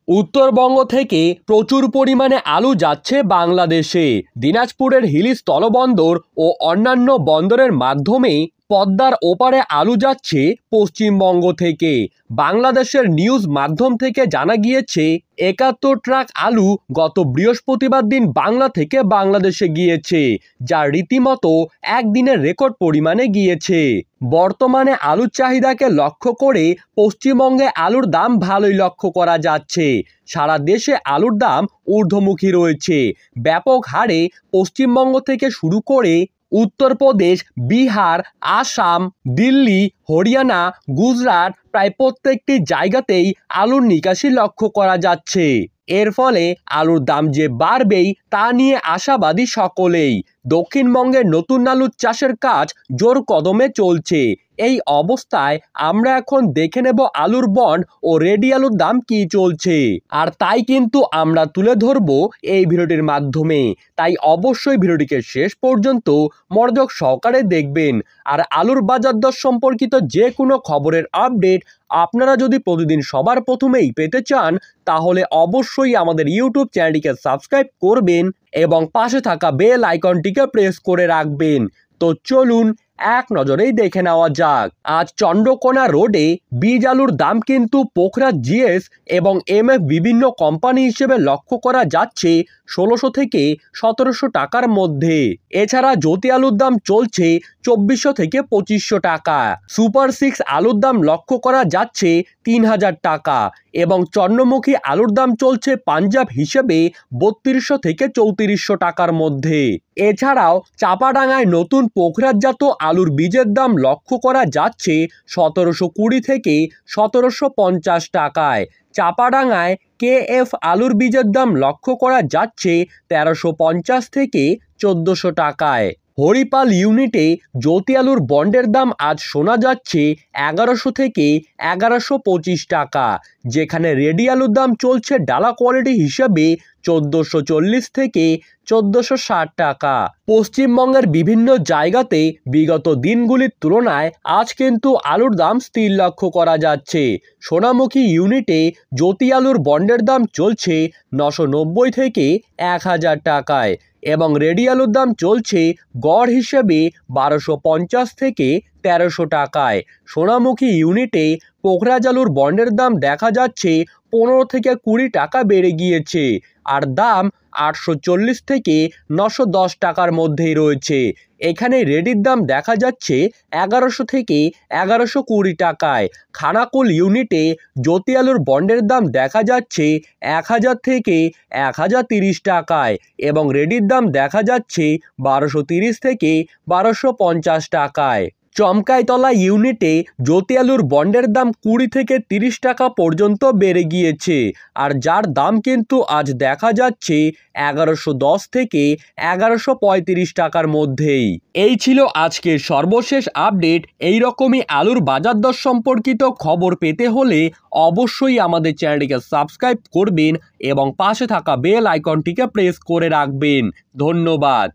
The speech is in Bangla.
উত্তরবঙ্গ থেকে প্রচুর পরিমাণে আলু যাচ্ছে বাংলাদেশে। দিনাজপুরের হিলি স্থলবন্দর ও অন্যান্য বন্দরের মাধ্যমে পদ্মার ওপারে আলু যাচ্ছে পশ্চিমবঙ্গ থেকে। বাংলাদেশের নিউজ মাধ্যম থেকে জানা গিয়েছে ৭১ ট্রাক আলু গত বৃহস্পতিবার দিন বাংলা থেকে বাংলাদেশে গিয়েছে, যা রীতিমতো একদিনের রেকর্ড পরিমাণে গিয়েছে। বর্তমানে আলুর চাহিদাকে লক্ষ্য করে পশ্চিমবঙ্গে আলুর দাম ভালোই লক্ষ্য করা যাচ্ছে। সারা দেশে আলুর দাম ঊর্ধ্বমুখী রয়েছে। ব্যাপক হারে পশ্চিমবঙ্গ থেকে শুরু করে উত্তরপ্রদেশ, বিহার, আসাম, দিল্লি, হরিয়ানা, গুজরাট প্রায় প্রত্যেকটি জায়গাতেই আলুর নিকাশি লক্ষ্য করা যাচ্ছে। এর ফলে আলুর দাম যে বাড়বেই তা নিয়ে আশাবাদী সকলেই। দক্ষিণবঙ্গের নতুন আলুর চাষের কাজ জোর কদমে চলছে। এই অবস্থায় আমরা এখন দেখে নেব আলুর বন্ড ও রেডি আলুর দাম কি চলছে, আর তাই কিন্তু আমরা তুলে ধরব এই ভিডিওটির মাধ্যমে। তাই অবশ্যই ভিডিওটিকে শেষ পর্যন্ত মনোযোগ সহকারে দেখবেন। আর আলুর বাজার দর সম্পর্কিত যে কোনো খবরের আপডেট আপনারা যদি প্রতিদিন সবার প্রথমেই পেতে চান, তাহলে অবশ্যই আমাদের ইউটিউব চ্যানেলটিকে সাবস্ক্রাইব করবেন এবং পাশে থাকা বেল আইকনটিকে প্রেস করে রাখবেন। তো চলুন এক নজরেই দেখে নেওয়া যাক। আজ চন্দ্রকোনা রোডে বীজ আলুর দাম কিন্তু পোখরাজ জিএস এবং এমএফ বিভিন্ন কোম্পানি হিসেবে লক্ষ্য করা যাচ্ছে ১৬০০ থেকে ১৭০০ টাকার মধ্যে। এছাড়া জ্যোতি আলুর দাম চলছে ২৪০০ থেকে ২৫০০ টাকা। সুপার 6 আলুর দাম লক্ষ্য করা যাচ্ছে ৩০০০ টাকা এবং চন্দ্রমুখী আলুর দাম চলছে পাঞ্জাব হিসেবে ৩২০০ থেকে ৩৪০০ টাকার মধ্যে। এছাড়াও চাপাডাঙ্গায় নতুন পোখরাজজাত আলুর বীজের দাম লক্ষ্য করা যাচ্ছে ১৭২০ থেকে ১৭৫০ টাকায়। চাপাডাঙ্গায় কেএফ আলুর বীজের দাম লক্ষ্য করা যাচ্ছে ১৩৫০ থেকে ১৪০০ টাকায়। হরিপাল ইউনিটে জ্যোতি আলুর বন্ডের দাম আজ শোনা যাচ্ছে ১১০০ থেকে ১১২৫ টাকা, যেখানে রেডি আলুর দাম চলছে ডালা কোয়ালিটি হিসেবে ১৪৪০ থেকে ১৪৬০ টাকা। পশ্চিমবঙ্গের বিভিন্ন জায়গাতে বিগত দিনগুলির তুলনায় আজ কিন্তু আলুর দাম স্থির লক্ষ্য করা যাচ্ছে। সোনামুখী ইউনিটে জ্যোতি আলুর বন্ডের দাম চলছে ৯৯০ থেকে ১০০০ টাকায় এবং রেডি আলুর দাম চলছে গড় হিসেবে ১২৫০ থেকে ১৩০০ টাকায়। সোনামুখী ইউনিটে পোখরাজ আলুর বন্ডের দাম দেখা যাচ্ছে ১৫ থেকে ২০ টাকা বেড়ে গিয়েছে, আর দাম ৮৪০ থেকে ৯১০ টাকার মধ্যেই রয়েছে। এখানে রেডির দাম দেখা যাচ্ছে ১১০০ থেকে ১১২০ টাকায়। খানাকুল ইউনিটে জ্যোতি আলুর বন্ডের দাম দেখা যাচ্ছে ১০০০ থেকে ১০৩০ টাকায় এবং রেডির দাম দেখা যাচ্ছে ১২৩০ থেকে ১২৫০ টাকায়। চমকাইতলা ইউনিটে জ্যোতি আলুর বন্ডের দাম ২০ থেকে ৩০ টাকা পর্যন্ত বেড়ে গিয়েছে, আর যার দাম কিন্তু আজ দেখা যাচ্ছে ১১১০ থেকে ১১৩৫ টাকার মধ্যেই। এই ছিল আজকের সর্বশেষ আপডেট। এই রকমই আলুর বাজার দর সম্পর্কিত খবর পেতে হলে অবশ্যই আমাদের চ্যানেলটিকে সাবস্ক্রাইব করবেন এবং পাশে থাকা বেল আইকনটিকে প্রেস করে রাখবেন। ধন্যবাদ।